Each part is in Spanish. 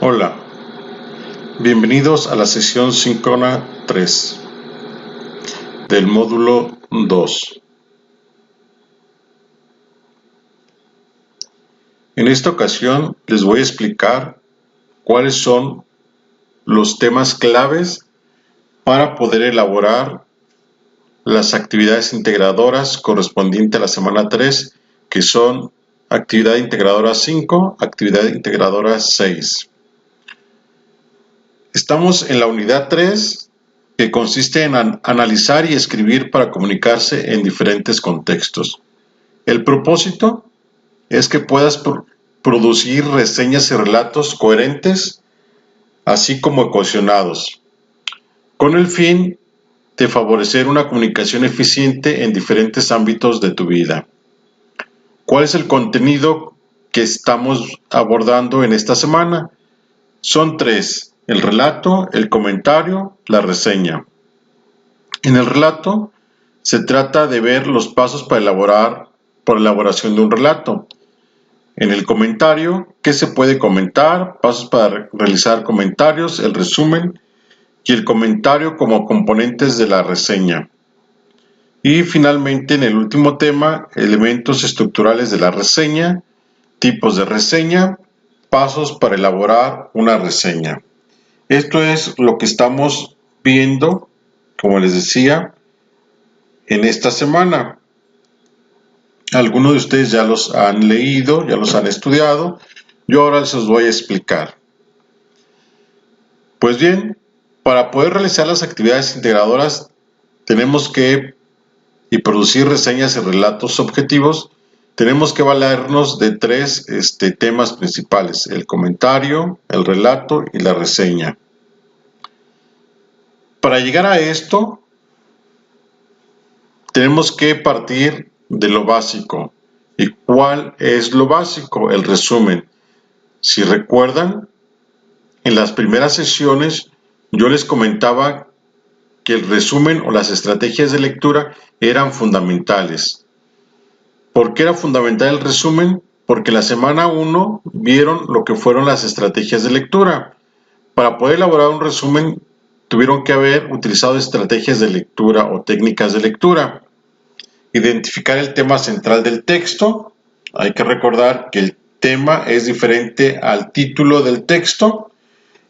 Hola, bienvenidos a la sesión síncrona 3 del módulo 2. En esta ocasión les voy a explicar cuáles son los temas claves para poder elaborar las actividades integradoras correspondientes a la semana 3, que son actividad integradora 5, actividad integradora 6. Estamos en la unidad 3, que consiste en analizar y escribir para comunicarse en diferentes contextos. El propósito es que puedas producir reseñas y relatos coherentes, así como cohesionados, con el fin de favorecer una comunicación eficiente en diferentes ámbitos de tu vida. ¿Cuál es el contenido que estamos abordando en esta semana? Son 3: el relato, el comentario, la reseña. En el relato se trata de ver los pasos para la elaboración de un relato. En el comentario, ¿qué se puede comentar? Pasos para realizar comentarios, el resumen y el comentario como componentes de la reseña. Y finalmente, en el último tema, elementos estructurales de la reseña, tipos de reseña, pasos para elaborar una reseña. Esto es lo que estamos viendo, como les decía, en esta semana. Algunos de ustedes ya los han leído, ya los han estudiado. Yo ahora les voy a explicar. Pues bien, para poder realizar las actividades integradoras tenemos que, y producir reseñas y relatos objetivos, tenemos que valernos de 3 temas principales: el comentario, el relato y la reseña. Para llegar a esto, tenemos que partir de lo básico. ¿Y cuál es lo básico? El resumen. Si recuerdan, en las primeras sesiones yo les comentaba que el resumen o las estrategias de lectura eran fundamentales. ¿Por qué era fundamental el resumen? Porque en la semana 1 vieron lo que fueron las estrategias de lectura. Para poder elaborar un resumen tuvieron que haber utilizado estrategias de lectura o técnicas de lectura. Identificar el tema central del texto. Hay que recordar que el tema es diferente al título del texto.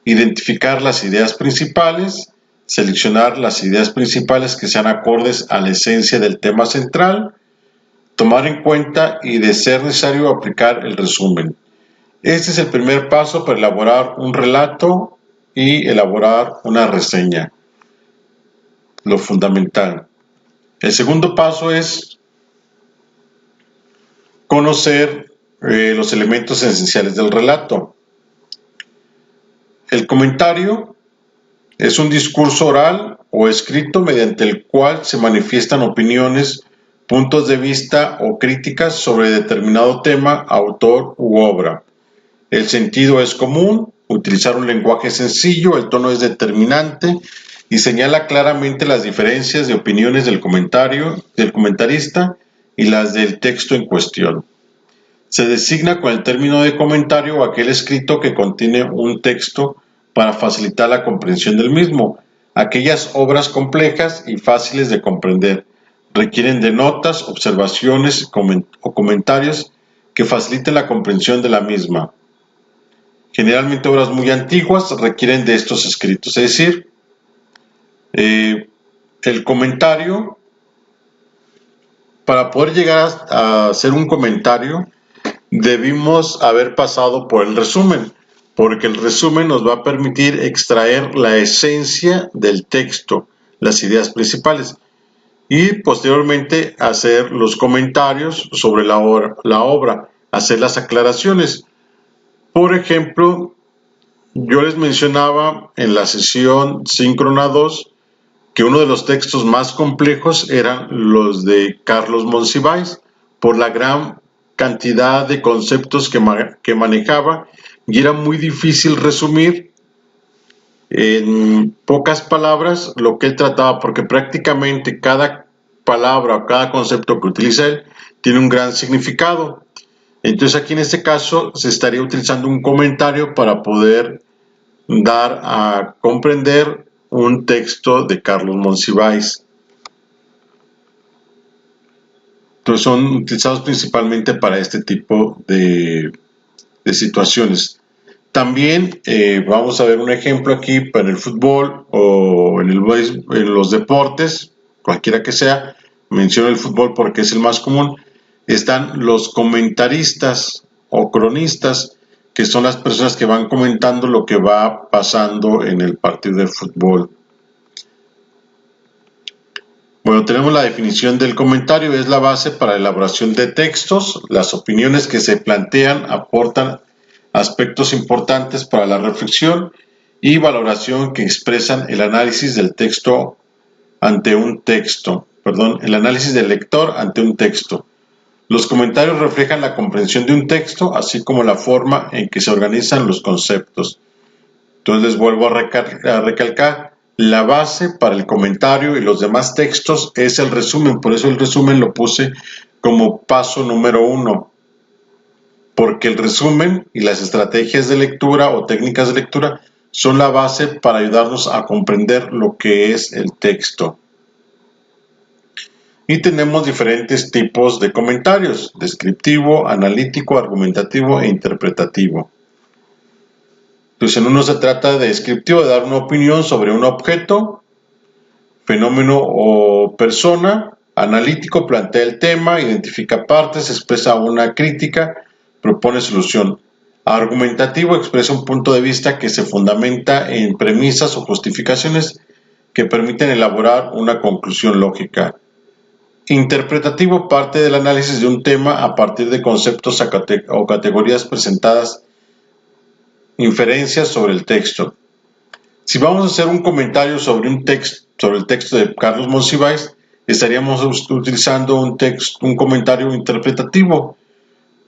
Identificar las ideas principales. Seleccionar las ideas principales que sean acordes a la esencia del tema central. Tomar en cuenta y, de ser necesario, aplicar el resumen. Este es el primer paso para elaborar un relato y elaborar una reseña. Lo fundamental. El segundo paso es conocer los elementos esenciales del relato. El comentario es un discurso oral o escrito mediante el cual se manifiestan opiniones, puntos de vista o críticas sobre determinado tema, autor u obra. El sentido es común, utilizar un lenguaje sencillo, el tono es determinante y señala claramente las diferencias de opiniones del comentarista y las del texto en cuestión. Se designa con el término de comentario aquel escrito que contiene un texto para facilitar la comprensión del mismo. Aquellas obras complejas y fáciles de comprender requieren de notas, observaciones o comentarios que faciliten la comprensión de la misma. Generalmente obras muy antiguas requieren de estos escritos, es decir, el comentario, para poder llegar a hacer un comentario, debimos haber pasado por el resumen, porque el resumen nos va a permitir extraer la esencia del texto, las ideas principales, y posteriormente hacer los comentarios sobre la obra, hacer las aclaraciones. Por ejemplo, yo les mencionaba en la sesión síncrona 2 que uno de los textos más complejos eran los de Carlos Monsiváis, por la gran cantidad de conceptos que manejaba, y era muy difícil resumir en pocas palabras lo que él trataba, porque prácticamente cada palabra o cada concepto que utiliza él tiene un gran significado. Entonces aquí en este caso se estaría utilizando un comentario para poder dar a comprender un texto de Carlos Monsiváis. Entonces son utilizados principalmente para este tipo de situaciones. También vamos a ver un ejemplo aquí para el fútbol o en los deportes, cualquiera que sea. Menciono el fútbol porque es el más común. Están los comentaristas o cronistas, que son las personas que van comentando lo que va pasando en el partido de fútbol. Bueno, tenemos la definición del comentario, es la base para la elaboración de textos. Las opiniones que se plantean aportan aspectos importantes para la reflexión y valoración que expresan el análisis del texto ante un texto, el análisis del lector ante un texto. Los comentarios reflejan la comprensión de un texto, así como la forma en que se organizan los conceptos. Entonces les vuelvo a recalcar, la base para el comentario y los demás textos es el resumen, por eso el resumen lo puse como paso número 1, porque el resumen y las estrategias de lectura o técnicas de lectura son la base para ayudarnos a comprender lo que es el texto. Y tenemos diferentes tipos de comentarios: descriptivo, analítico, argumentativo e interpretativo. Entonces, en uno se trata de descriptivo, de dar una opinión sobre un objeto, fenómeno o persona. Analítico, plantea el tema, identifica partes, expresa una crítica, propone solución. Argumentativo, expresa un punto de vista que se fundamenta en premisas o justificaciones que permiten elaborar una conclusión lógica. Interpretativo, parte del análisis de un tema a partir de conceptos o categorías presentadas, inferencias sobre el texto. Si vamos a hacer un comentario sobre el texto de Carlos Monsiváis, estaríamos utilizando un comentario interpretativo.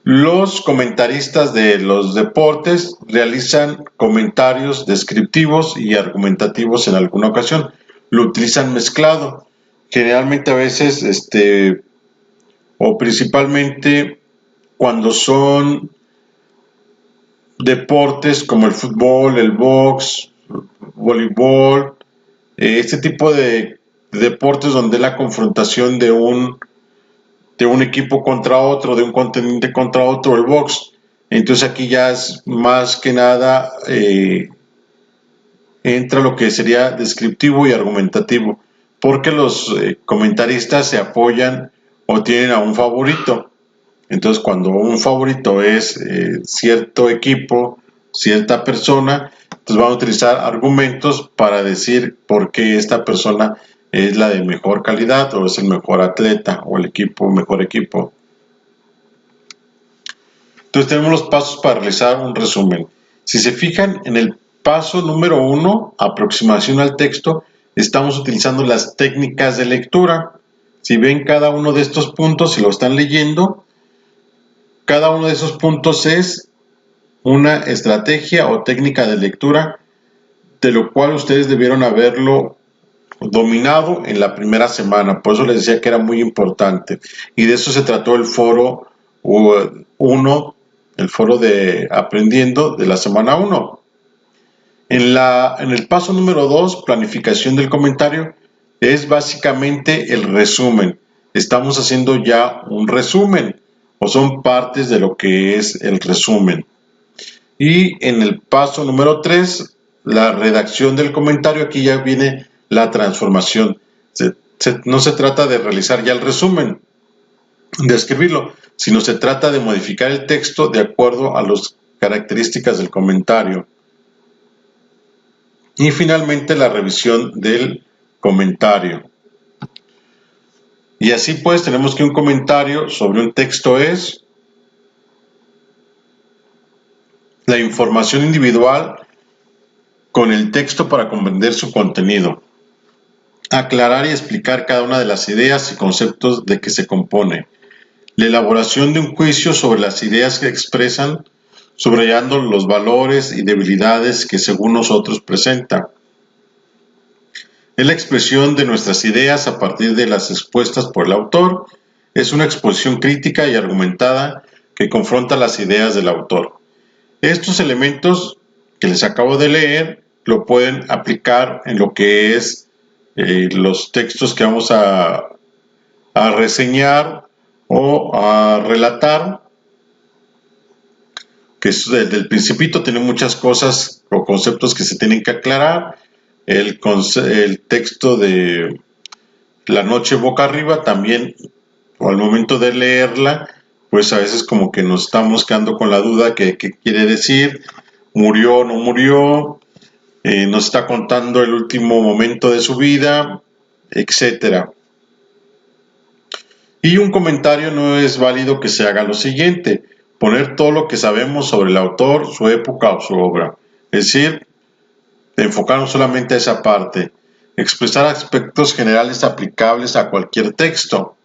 Los comentaristas de los deportes realizan comentarios descriptivos y argumentativos en alguna ocasión. Lo utilizan mezclado. Generalmente a veces, o principalmente cuando son deportes como el fútbol, el box, voleibol, este tipo de deportes donde la confrontación de un equipo contra otro, de un continente contra otro, el box. Entonces aquí ya es más que nada entra lo que sería descriptivo y argumentativo, porque los comentaristas se apoyan o tienen a un favorito. Entonces cuando un favorito es cierto equipo, cierta persona, entonces van a utilizar argumentos para decir por qué esta persona es la de mejor calidad o es el mejor atleta o el mejor equipo. Entonces tenemos los pasos para realizar un resumen. Si se fijan en el paso número 1, aproximación al texto, estamos utilizando las técnicas de lectura. Si ven cada uno de estos puntos, si lo están leyendo, cada uno de esos puntos es una estrategia o técnica de lectura, de lo cual ustedes debieron haberlo dominado en la primera semana. Por eso les decía que era muy importante. Y de eso se trató el foro 1, el foro de aprendiendo de la semana 1. En el paso número 2, planificación del comentario, es básicamente el resumen. Estamos haciendo ya un resumen, o son partes de lo que es el resumen. Y en el paso número 3, la redacción del comentario, aquí ya viene la transformación. No se trata de realizar ya el resumen, de escribirlo, sino se trata de modificar el texto de acuerdo a las características del comentario. Y finalmente la revisión del comentario. Y así pues tenemos que un comentario sobre un texto es la información individual con el texto para comprender su contenido. Aclarar y explicar cada una de las ideas y conceptos de que se compone. La elaboración de un juicio sobre las ideas que expresan, subrayando los valores y debilidades que según nosotros presenta. Es la expresión de nuestras ideas a partir de las expuestas por el autor. Es una exposición crítica y argumentada que confronta las ideas del autor. Estos elementos que les acabo de leer lo pueden aplicar en lo que es los textos que vamos a reseñar o a relatar, que desde el principito tiene muchas cosas o conceptos que se tienen que aclarar. El texto de La noche boca arriba también, o al momento de leerla, pues a veces como que nos estamos quedando con la duda que qué quiere decir, murió o no murió, nos está contando el último momento de su vida, etcétera. Y un comentario no es válido que se haga lo siguiente: poner todo lo que sabemos sobre el autor, su época o su obra. Es decir, enfocarnos solamente a esa parte. Expresar aspectos generales aplicables a cualquier texto.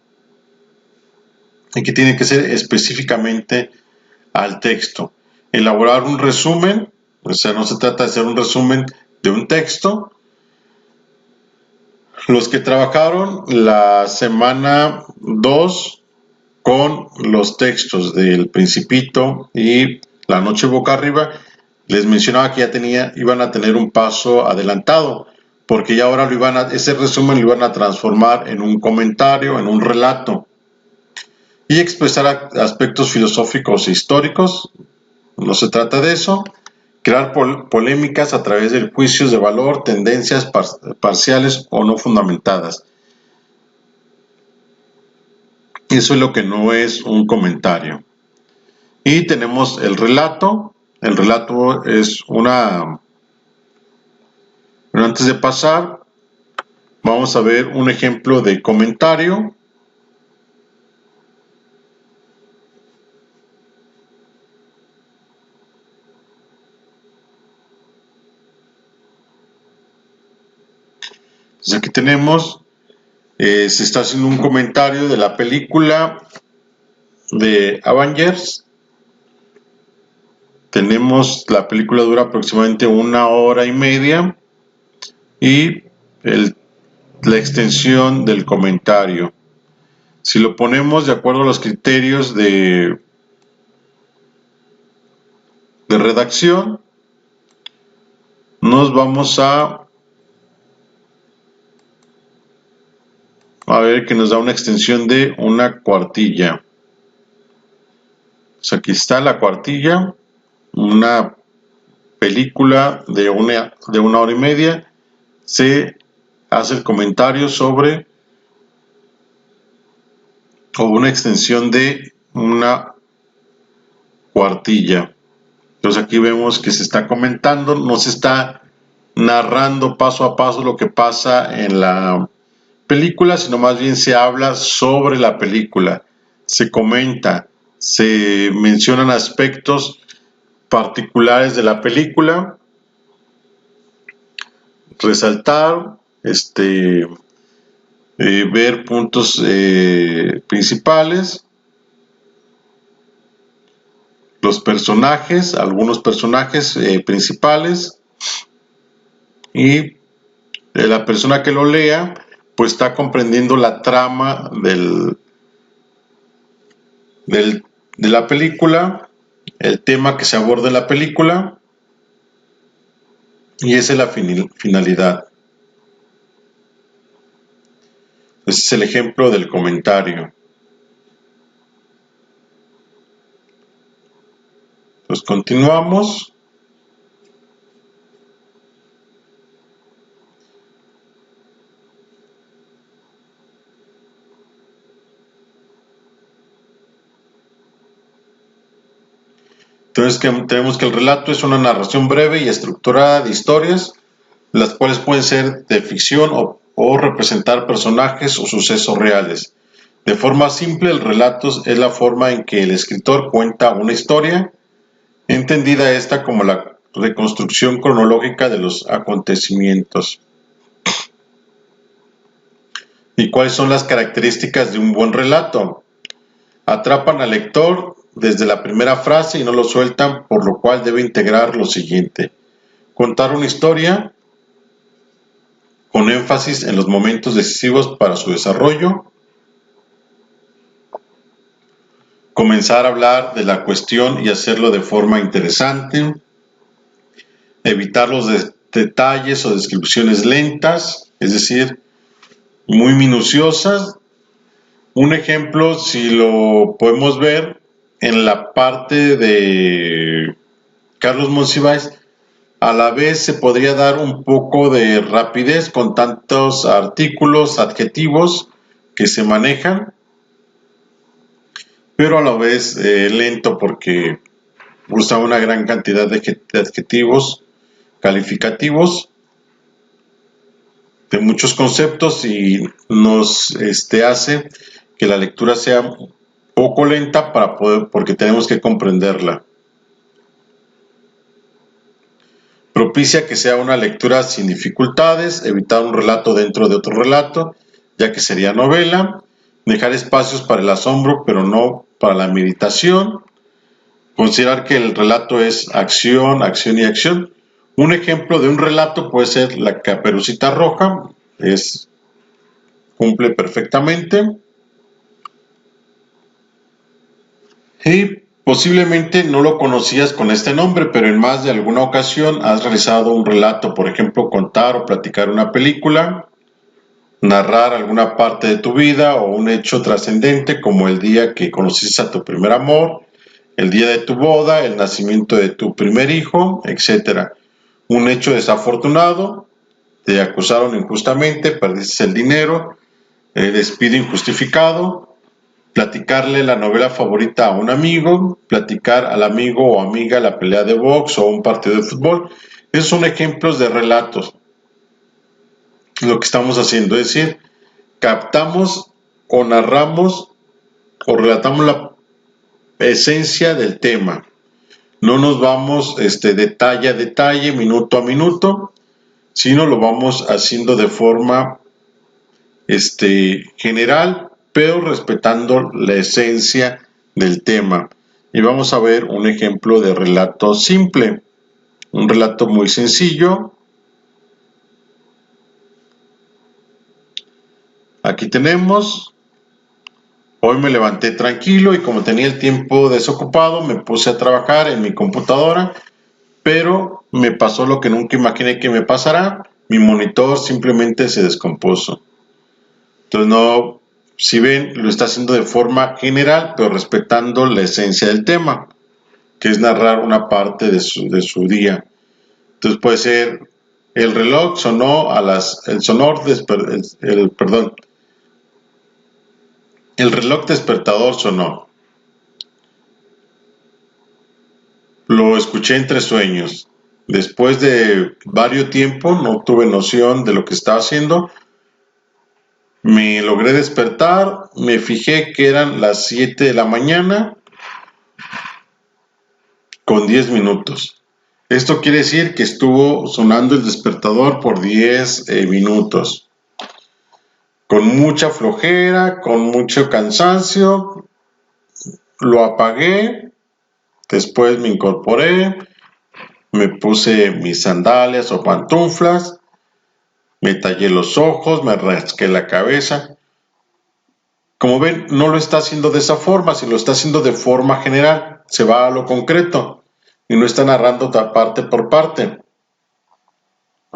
Y que tiene que ser específicamente al texto. Elaborar un resumen, o sea, no se trata de hacer un resumen de un texto. Los que trabajaron la semana 2 con los textos del Principito y La noche boca arriba, les mencionaba que ya iban a tener un paso adelantado, porque ya ahora ese resumen lo iban a transformar en un comentario, en un relato, y expresar aspectos filosóficos e históricos. No se trata de eso. Crear polémicas a través de juicios de valor, tendencias parciales o no fundamentadas. Eso es lo que no es un comentario. Y tenemos el relato. El relato es una... Pero antes de pasar, vamos a ver un ejemplo de comentario. Entonces aquí tenemos, se está haciendo un comentario de la película de Avengers. Tenemos, la película dura aproximadamente 1 hora y media y la extensión del comentario. Si lo ponemos de acuerdo a los criterios de redacción, nos vamos a ver que nos da una extensión de 1 cuartilla. Pues aquí está la cuartilla, una película de 1 hora y media. Se hace el comentario sobre o una extensión de 1 cuartilla. Entonces aquí vemos que se está comentando, no se está narrando paso a paso lo que pasa en la película, sino más bien se habla sobre la película, se comenta, se mencionan aspectos particulares de la película, resaltar, ver puntos principales, los personajes, algunos personajes principales, y la persona que lo lea pues está comprendiendo la trama de la película, el tema que se aborda en la película, y esa es la finalidad. Ese es el ejemplo del comentario. Entonces continuamos. Entonces tenemos que el relato es una narración breve y estructurada de historias, las cuales pueden ser de ficción o representar personajes o sucesos reales. De forma simple, el relato es la forma en que el escritor cuenta una historia, entendida esta como la reconstrucción cronológica de los acontecimientos. ¿Y cuáles son las características de un buen relato? Atrapan al lector desde la primera frase y no lo sueltan, por lo cual debe integrar lo siguiente: contar una historia con énfasis en los momentos decisivos para su desarrollo, comenzar a hablar de la cuestión y hacerlo de forma interesante, evitar los detalles o descripciones lentas, es decir, muy minuciosas. Un ejemplo, si lo podemos ver en la parte de Carlos Monsiváis, a la vez se podría dar un poco de rapidez con tantos artículos, adjetivos que se manejan, pero a la vez lento porque usa una gran cantidad de adjetivos calificativos de muchos conceptos y nos hace que la lectura sea un poco lenta porque tenemos que comprenderla. Propicia que sea una lectura sin dificultades, evitar un relato dentro de otro relato, ya que sería novela, dejar espacios para el asombro, pero no para la meditación, considerar que el relato es acción, acción y acción. Un ejemplo de un relato puede ser La Caperucita Roja, cumple perfectamente. Y posiblemente no lo conocías con este nombre, pero en más de alguna ocasión has realizado un relato, por ejemplo, contar o platicar una película, narrar alguna parte de tu vida o un hecho trascendente como el día que conociste a tu primer amor, el día de tu boda, el nacimiento de tu primer hijo, etc. Un hecho desafortunado, te acusaron injustamente, perdiste el dinero, despido injustificado, platicarle la novela favorita a un amigo, platicar al amigo o amiga la pelea de box o un partido de fútbol. Esos son ejemplos de relatos. Lo que estamos haciendo es decir, captamos o narramos o relatamos la esencia del tema. No nos vamos detalle a detalle, minuto a minuto, sino lo vamos haciendo de forma general, pero respetando la esencia del tema. Y vamos a ver un ejemplo de relato simple, un relato muy sencillo. Aquí tenemos, hoy me levanté tranquilo y como tenía el tiempo desocupado, me puse a trabajar en mi computadora, pero me pasó lo que nunca imaginé que me pasará, mi monitor simplemente se descompuso. Entonces no, si ven, lo está haciendo de forma general, pero respetando la esencia del tema, que es narrar una parte de su día. Entonces puede ser, el reloj sonó a el reloj despertador sonó. Lo escuché entre sueños. Después de varios tiempo, no tuve noción de lo que estaba haciendo. Me logré despertar, me fijé que eran las 7 de la mañana con 10 minutos. Esto quiere decir que estuvo sonando el despertador por 10 minutos. Con mucha flojera, con mucho cansancio, lo apagué, después me incorporé, me puse mis sandalias o pantuflas, me tallé los ojos, me rasqué la cabeza. Como ven, no lo está haciendo de esa forma, sino lo está haciendo de forma general, se va a lo concreto y no está narrando parte por parte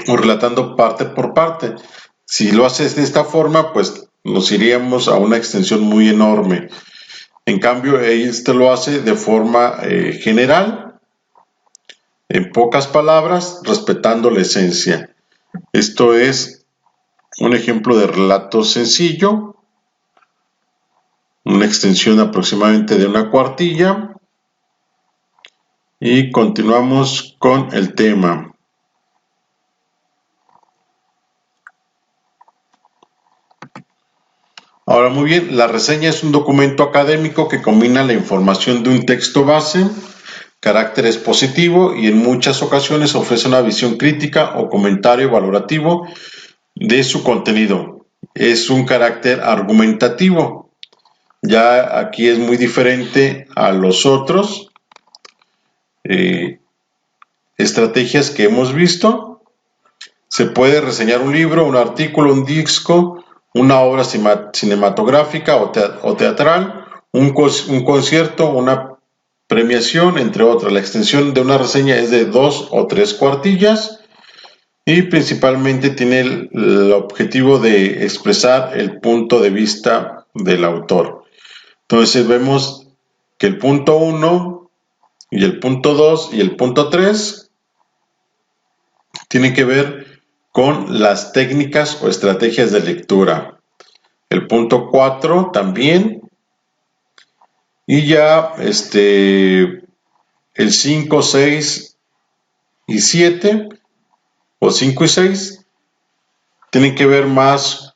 o relatando parte por parte. Si lo haces de esta forma, pues nos iríamos a una extensión muy enorme. En cambio, este lo hace de forma general, en pocas palabras, respetando la esencia. Esto es un ejemplo de relato sencillo, una extensión aproximadamente de una cuartilla. Y continuamos con el tema. Ahora, muy bien, la reseña es un documento académico que combina la información de un texto base, carácter expositivo y en muchas ocasiones ofrece una visión crítica o comentario valorativo de su contenido. Es un carácter argumentativo. Ya aquí es muy diferente a los otros estrategias que hemos visto. Se puede reseñar un libro, un artículo, un disco, una obra cinematográfica o teatral, un concierto, una premiación, entre otras. La extensión de una reseña es de 2 o 3 cuartillas y principalmente tiene el objetivo de expresar el punto de vista del autor. Entonces vemos que el punto 1 y el punto 2 y el punto 3 tienen que ver con las técnicas o estrategias de lectura. El punto 4 también. Y ya el 5, 6 y 7 o 5 y 6 tienen que ver más,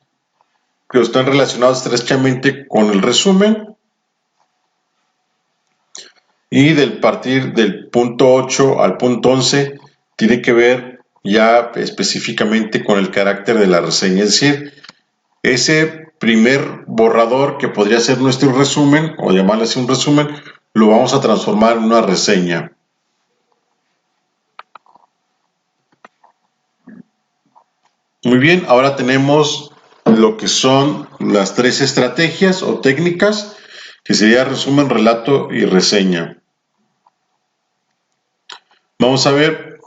que están relacionados estrechamente con el resumen. Y del partir del punto 8 al punto 11 tiene que ver ya específicamente con el carácter de la reseña, es decir, ese primer borrador que podría ser nuestro resumen o llamarle así un resumen, lo vamos a transformar en una reseña. Muy bien, ahora tenemos lo que son las 3 estrategias o técnicas, que sería resumen, relato y reseña. Vamos a ver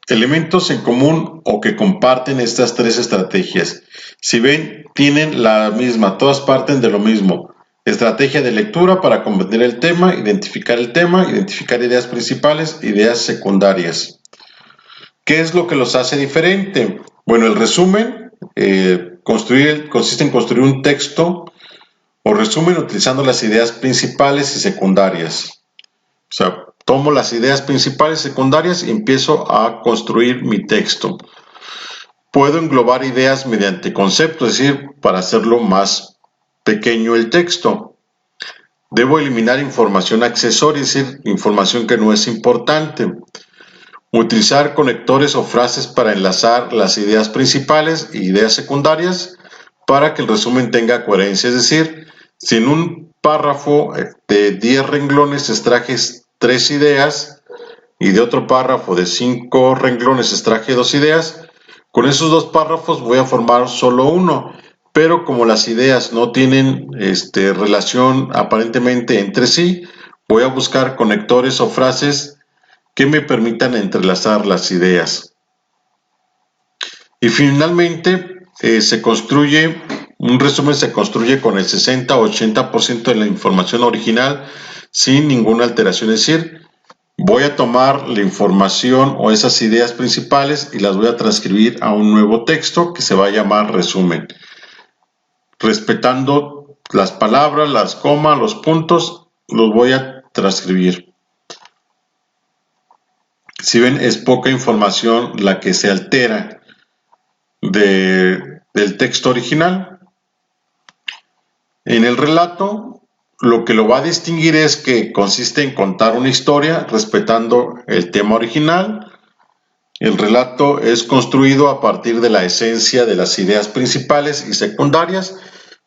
elementos en común o que comparten estas 3 estrategias. Si ven, tienen la misma, todas parten de lo mismo. Estrategia de lectura para comprender el tema, identificar ideas principales, ideas secundarias. ¿Qué es lo que los hace diferente? Bueno, el resumen consiste en construir un texto o resumen utilizando las ideas principales y secundarias. O sea, tomo las ideas principales y secundarias y empiezo a construir mi texto. Puedo englobar ideas mediante conceptos, es decir, para hacerlo más pequeño el texto. Debo eliminar información accesoria, es decir, información que no es importante. Utilizar conectores o frases para enlazar las ideas principales e ideas secundarias para que el resumen tenga coherencia. Es decir, si en un párrafo de 10 renglones extraje 3 ideas y de otro párrafo de 5 renglones extraje 2 ideas, con esos 2 párrafos voy a formar solo uno. Pero como las ideas no tienen relación aparentemente entre sí, voy a buscar conectores o frases que me permitan entrelazar las ideas. Y finalmente, un resumen se construye con el 60 o 80% de la información original sin ninguna alteración. Es decir, voy a tomar la información o esas ideas principales y las voy a transcribir a un nuevo texto que se va a llamar resumen, respetando las palabras, las comas, los puntos, los voy a transcribir. Si ven, es poca información la que se altera del texto original. En el relato, lo que lo va a distinguir es que consiste en contar una historia respetando el tema original. El relato es construido a partir de la esencia de las ideas principales y secundarias,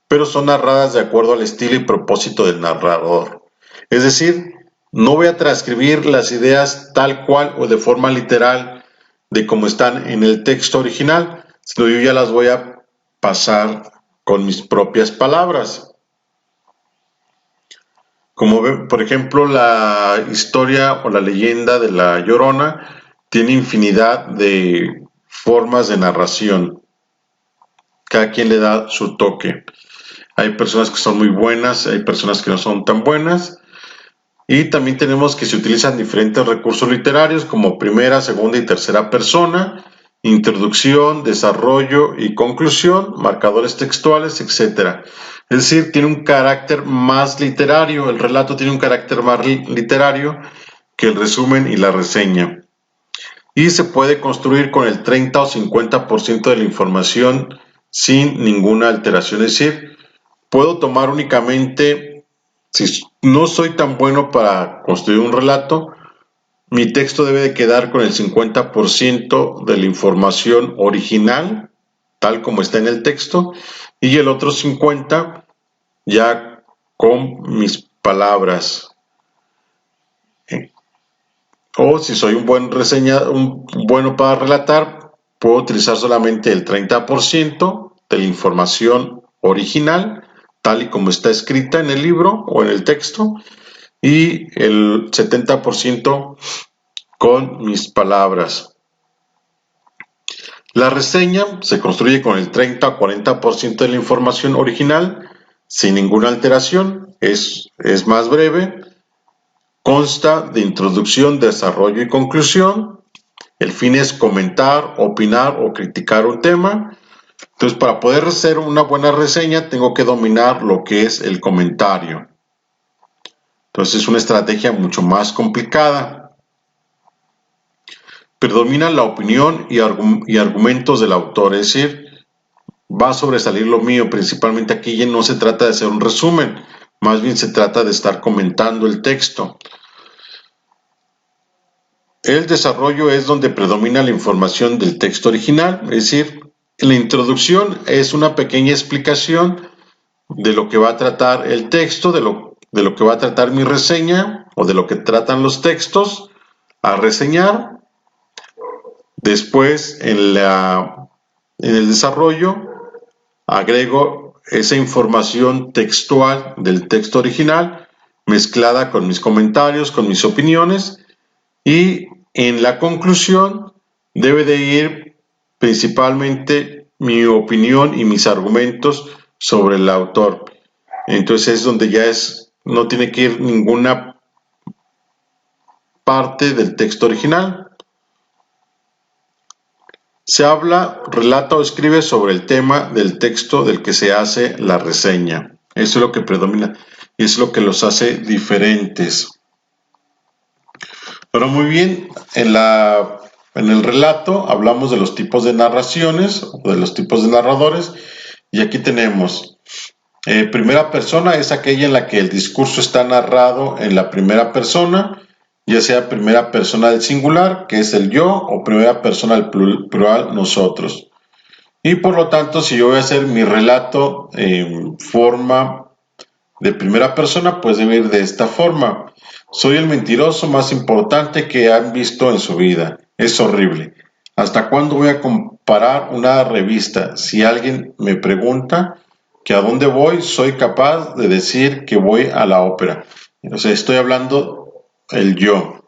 pero son narradas de acuerdo al estilo y propósito del narrador. Es decir, no voy a transcribir las ideas tal cual o de forma literal de como están en el texto original, sino yo ya las voy a pasar con mis propias palabras. Como ven, por ejemplo, la historia o la leyenda de La Llorona tiene infinidad de formas de narración. Cada quien le da su toque. Hay personas que son muy buenas, hay personas que no son tan buenas. Y también tenemos que se utilizan diferentes recursos literarios como primera, segunda y tercera persona, introducción, desarrollo y conclusión, marcadores textuales, etc. Es decir, tiene un carácter más literario, el relato tiene un carácter más literario que el resumen y la reseña. Y se puede construir con el 30 o 50% de la información sin ninguna alteración. Es decir, puedo tomar únicamente, si no soy tan bueno para construir un relato, mi texto debe de quedar con el 50% de la información original, tal como está en el texto, y el otro 50% ya con mis palabras. O si soy un bueno para relatar, puedo utilizar solamente el 30% de la información original tal y como está escrita en el libro o en el texto, y el 70% con mis palabras. La reseña se construye con el 30 a 40% de la información original, sin ninguna alteración, es más breve, consta de introducción, desarrollo y conclusión. El fin es comentar, opinar o criticar un tema. Entonces, para poder hacer una buena reseña, tengo que dominar lo que es el comentario. Entonces, es una estrategia mucho más complicada. Predomina la opinión y argumentos del autor, es decir, va a sobresalir lo mío. Principalmente aquí ya no se trata de hacer un resumen, más bien se trata de estar comentando el texto. El desarrollo es donde predomina la información del texto original, es decir, la introducción es una pequeña explicación de lo que va a tratar el texto, de lo que va a tratar mi reseña o de lo que tratan los textos a reseñar. Después, en el desarrollo, agrego esa información textual del texto original mezclada con mis comentarios, con mis opiniones, y en la conclusión debe de ir principalmente mi opinión y mis argumentos sobre el autor. Entonces es donde ya no tiene que ir ninguna parte del texto original. Se habla, relata o escribe sobre el tema del texto del que se hace la reseña. Eso es lo que predomina y es lo que los hace diferentes. Pero muy bien, en el relato hablamos de los tipos de narraciones o de los tipos de narradores, y aquí tenemos primera persona, es aquella en la que el discurso está narrado en la primera persona, ya sea primera persona del singular, que es el yo, o primera persona del plural, nosotros. Y por lo tanto, si yo voy a hacer mi relato en forma de primera persona, pues debe ir de esta forma. Soy el mentiroso más importante que han visto en su vida. Es horrible. ¿Hasta cuándo voy a comparar una revista? Si alguien me pregunta que a dónde voy, soy capaz de decir que voy a la ópera. O sea, estoy hablando el yo.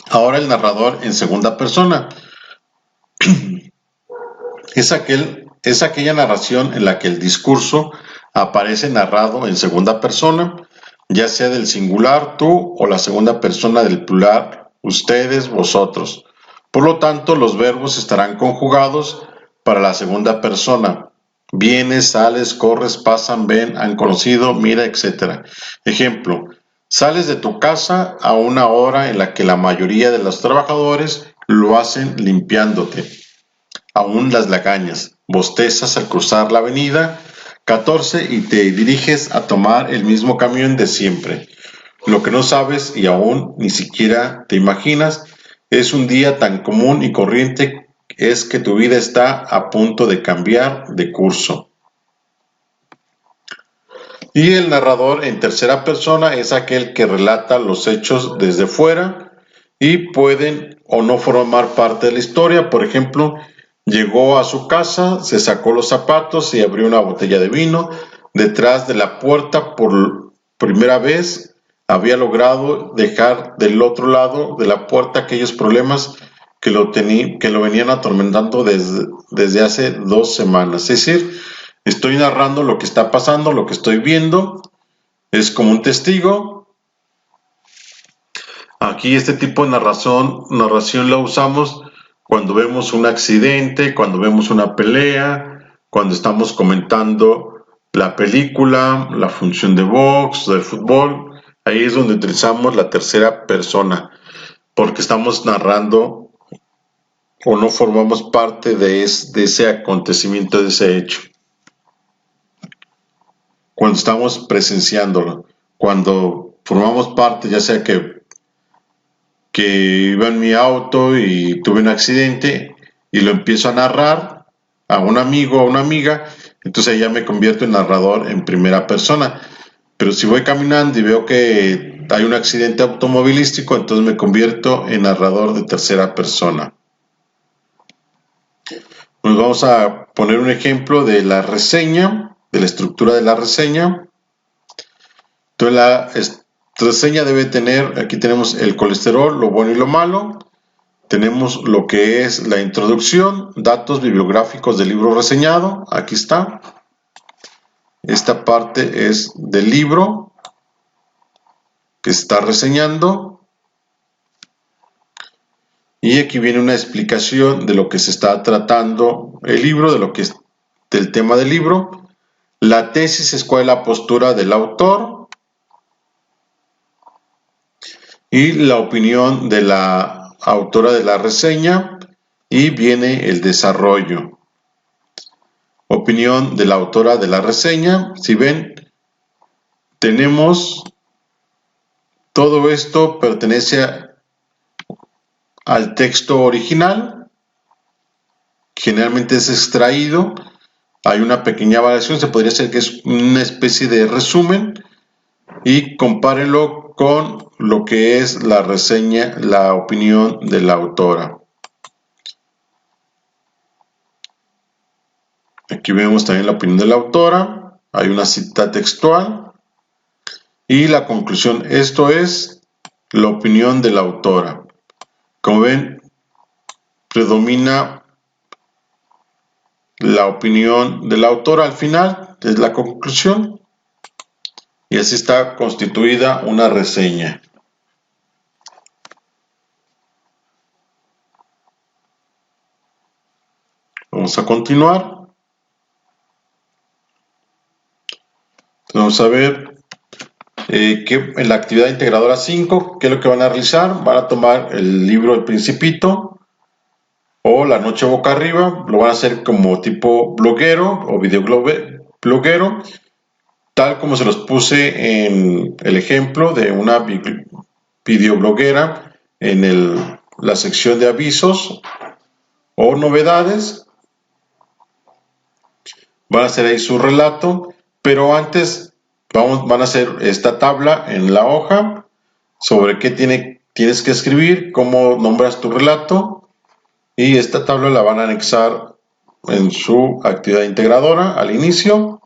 Ahora el narrador en segunda persona. Es aquella narración en la que el discurso aparece narrado en segunda persona, ya sea del singular, tú, o la segunda persona del plural, ustedes, vosotros. Por lo tanto, los verbos estarán conjugados para la segunda persona. Vienes, sales, corres, pasan, ven, han conocido, mira, etc. Ejemplo, sales de tu casa a una hora en la que la mayoría de los trabajadores lo hacen limpiándote. Aún las lagañas, bostezas al cruzar la avenida 14 y te diriges a tomar el mismo camión de siempre. Lo que no sabes y aún ni siquiera te imaginas es un día tan común y corriente es que tu vida está a punto de cambiar de curso. Y el narrador en tercera persona es aquel que relata los hechos desde fuera y pueden o no formar parte de la historia. Por ejemplo, llegó a su casa, se sacó los zapatos y abrió una botella de vino. Detrás de la puerta, por primera vez, había logrado dejar del otro lado de la puerta aquellos problemas que lo venían atormentando desde hace 2 semanas. Es decir, estoy narrando lo que está pasando, lo que estoy viendo. Es como un testigo. Aquí este tipo de narración la usamos cuando vemos un accidente, cuando vemos una pelea, cuando estamos comentando la película, la función de box, del fútbol. Ahí es donde utilizamos la tercera persona, porque estamos narrando o no formamos parte de ese acontecimiento, de ese hecho. Cuando estamos presenciándolo, cuando formamos parte, ya sea que iba en mi auto y tuve un accidente y lo empiezo a narrar a un amigo o una amiga, entonces ya me convierto en narrador en primera persona. Pero si voy caminando y veo que hay un accidente automovilístico, entonces me convierto en narrador de tercera persona. Nos vamos a poner un ejemplo de la reseña, de la estructura de la reseña. Entonces la reseña debe tener, aquí tenemos el colesterol, lo bueno y lo malo. Tenemos lo que es la introducción, datos bibliográficos del libro reseñado, aquí está. Esta parte es del libro que está reseñando. Y aquí viene una explicación de lo que se está tratando el libro, del tema del libro. La tesis es cuál es la postura del autor. Y la opinión de la autora de la reseña. Y viene el desarrollo. Opinión de la autora de la reseña. Si ven, tenemos todo esto pertenece al texto original. Generalmente es extraído. Hay una pequeña variación, se podría decir que es una especie de resumen. Y compárenlo con lo que es la reseña, la opinión de la autora. Aquí vemos también la opinión de la autora. Hay una cita textual. Y la conclusión, esto es la opinión de la autora. Como ven, predomina la opinión de la autora al final, es la conclusión. Y así está constituida una reseña. Vamos a continuar. Vamos a ver que en la actividad integradora 5, ¿qué es lo que van a realizar? Van a tomar el libro El Principito o La Noche Boca Arriba, lo van a hacer como tipo bloguero o videobloguero, tal como se los puse en el ejemplo de una videobloguera en la sección de avisos o novedades. Van a hacer ahí su relato, pero antes van a hacer esta tabla en la hoja sobre qué tienes que escribir, cómo nombras tu relato, y esta tabla la van a anexar en su actividad integradora al inicio.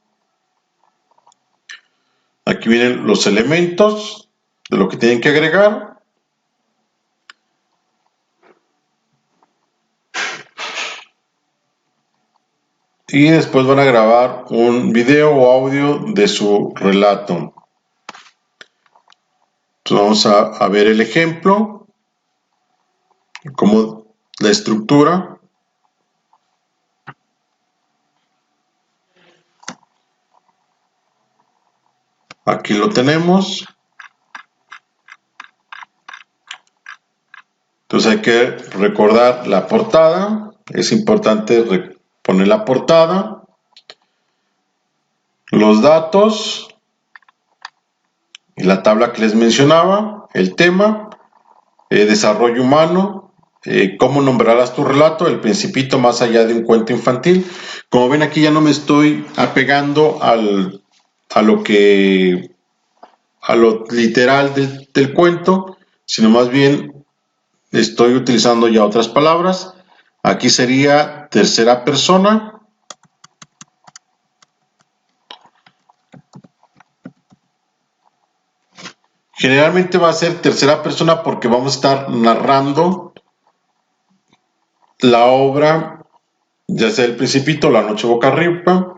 Aquí vienen los elementos de lo que tienen que agregar. Y después van a grabar un video o audio de su relato. Entonces vamos a ver el ejemplo, como la estructura. Aquí lo tenemos. Entonces hay que recordar la portada. Es importante poner la portada. Los datos. Y la tabla que les mencionaba. El tema. Desarrollo humano. Cómo nombrarás tu relato. El Principito más allá de un cuento infantil. Como ven, aquí ya no me estoy apegando a lo literal del cuento, sino más bien estoy utilizando ya otras palabras. Aquí sería tercera persona. Generalmente va a ser tercera persona porque vamos a estar narrando la obra, ya sea El Principito o La Noche Boca Arriba.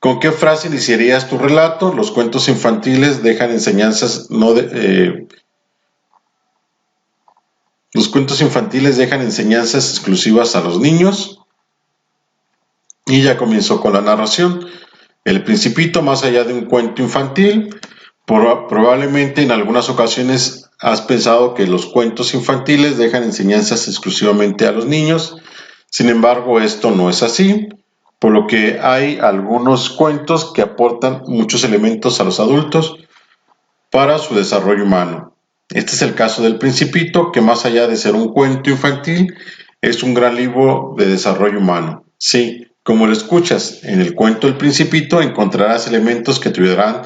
¿Con qué frase iniciarías tu relato? Los cuentos infantiles dejan enseñanzas Los cuentos infantiles dejan enseñanzas exclusivas a los niños. Y ya comienzo con la narración. El Principito más allá de un cuento infantil. Probablemente en algunas ocasiones has pensado que los cuentos infantiles dejan enseñanzas exclusivamente a los niños. Sin embargo, esto no es así, por lo que hay algunos cuentos que aportan muchos elementos a los adultos para su desarrollo humano. Este es el caso del Principito, que más allá de ser un cuento infantil, es un gran libro de desarrollo humano. Sí, como lo escuchas, en el cuento El Principito encontrarás elementos que te ayudarán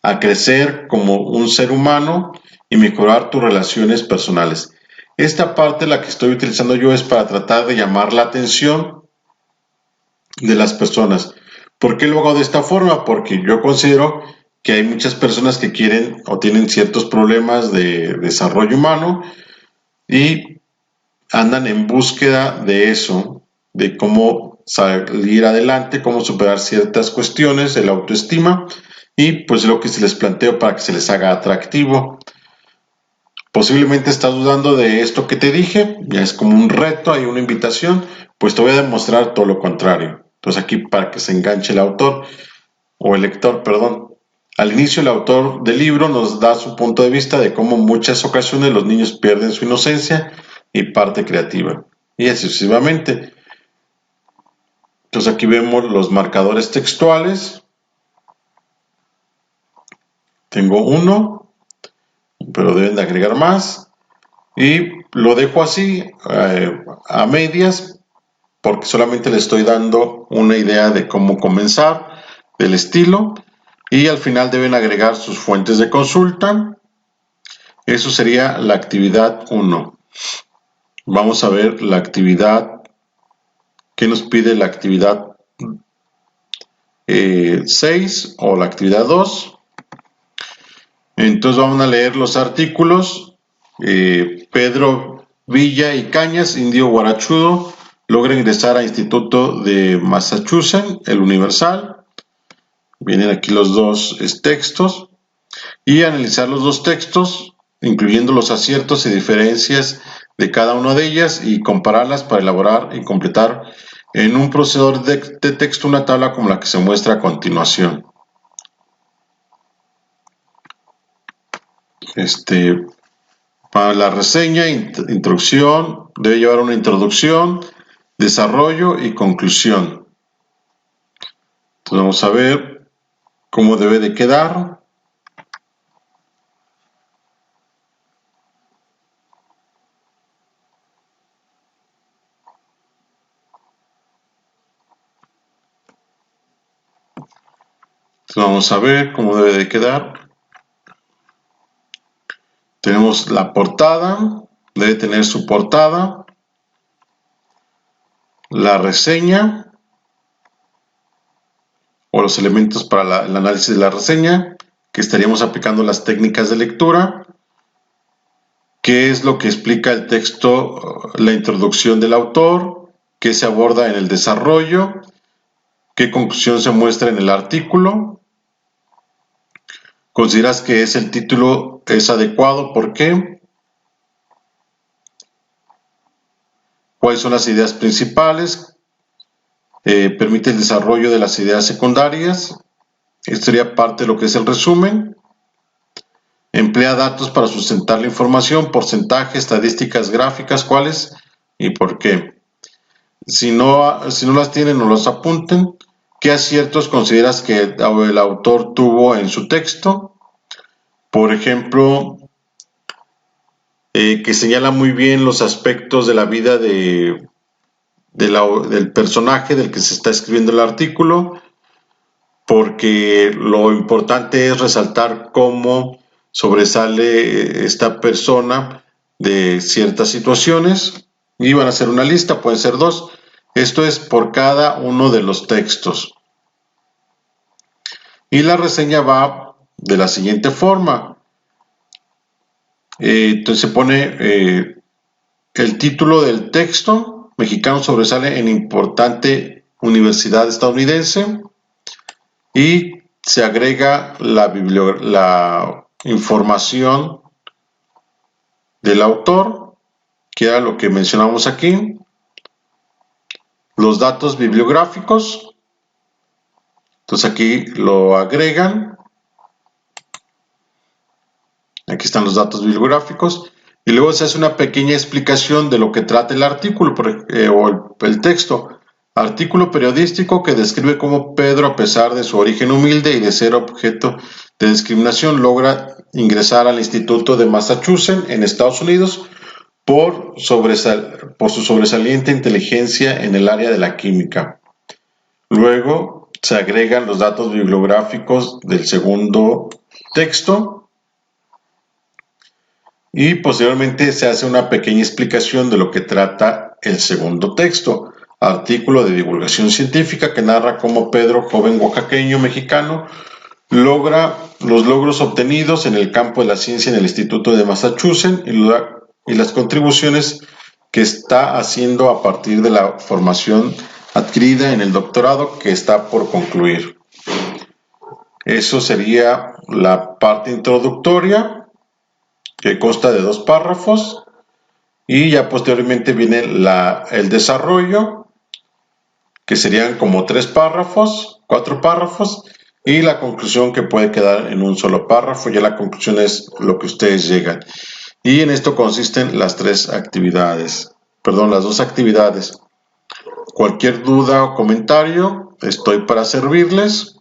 a crecer como un ser humano y mejorar tus relaciones personales. Esta parte, la que estoy utilizando yo, es para tratar de llamar la atención de las personas. ¿Por qué lo hago de esta forma? Porque yo considero que hay muchas personas que quieren o tienen ciertos problemas de desarrollo humano y andan en búsqueda de eso, de cómo salir adelante, cómo superar ciertas cuestiones de la autoestima, y pues lo que se les planteo para que se les haga atractivo. Posiblemente estás dudando de esto que te dije, ya es como un reto, hay una invitación, pues te voy a demostrar todo lo contrario. Entonces aquí para que se enganche el autor, o el lector, perdón. Al inicio el autor del libro nos da su punto de vista de cómo en muchas ocasiones los niños pierden su inocencia y parte creativa, y así sucesivamente. Entonces aquí vemos los marcadores textuales. Tengo uno, pero deben de agregar más. Y lo dejo así, a medias, porque solamente le estoy dando una idea de cómo comenzar, del estilo. Y al final deben agregar sus fuentes de consulta. Eso sería la actividad 1. Vamos a ver la actividad, ¿qué nos pide la actividad 6 o la actividad 2? Entonces vamos a leer los artículos. Pedro Villa y Cañas, indio guarachudo, logra ingresar a Instituto de Massachusetts, el Universal. Vienen aquí los dos textos. Y analizar los dos textos, incluyendo los aciertos y diferencias de cada una de ellas, y compararlas para elaborar y completar en un procesador de texto una tabla como la que se muestra a continuación. Para la reseña, introducción, debe llevar una introducción, desarrollo y conclusión. Entonces vamos a ver cómo debe de quedar. Entonces vamos a ver cómo debe de quedar. Tenemos la portada, debe tener su portada, la reseña o los elementos para el análisis de la reseña, que estaríamos aplicando las técnicas de lectura, qué es lo que explica el texto, la introducción del autor, qué se aborda en el desarrollo, qué conclusión se muestra en el artículo. ¿Consideras que el título es adecuado? ¿Por qué? ¿Cuáles son las ideas principales? Permite el desarrollo de las ideas secundarias. Esto sería parte de lo que es el resumen. Emplea datos para sustentar la información, porcentaje, estadísticas, gráficas, ¿cuáles y por qué? Si no las tienen, no los apunten. ¿Qué aciertos consideras que el autor tuvo en su texto? Por ejemplo, que señala muy bien los aspectos de la vida del personaje del que se está escribiendo el artículo, porque lo importante es resaltar cómo sobresale esta persona de ciertas situaciones, y van a ser una lista, pueden ser dos. Esto es por cada uno de los textos. Y la reseña va de la siguiente forma. Entonces se pone el título del texto: mexicano sobresale en importante universidad estadounidense, y se agrega la información del autor, que era lo que mencionamos aquí, los datos bibliográficos. Entonces aquí lo agregan. Aquí están los datos bibliográficos. Y luego se hace una pequeña explicación de lo que trata el artículo o el texto. Artículo periodístico que describe cómo Pedro, a pesar de su origen humilde y de ser objeto de discriminación, logra ingresar al Instituto de Massachusetts en Estados Unidos por su sobresaliente inteligencia en el área de la química. Luego se agregan los datos bibliográficos del segundo texto. Y posteriormente se hace una pequeña explicación de lo que trata el segundo texto, artículo de divulgación científica que narra cómo Pedro, joven oaxaqueño mexicano, logra los logros obtenidos en el campo de la ciencia en el Instituto de Massachusetts y las contribuciones que está haciendo a partir de la formación adquirida en el doctorado que está por concluir. Eso sería la parte introductoria, que consta de 2 párrafos, y ya posteriormente viene el desarrollo, que serían como 3 párrafos, 4 párrafos, y la conclusión que puede quedar en un solo párrafo. Ya la conclusión es lo que ustedes llegan. Y en esto consisten las 2 actividades. Cualquier duda o comentario, estoy para servirles.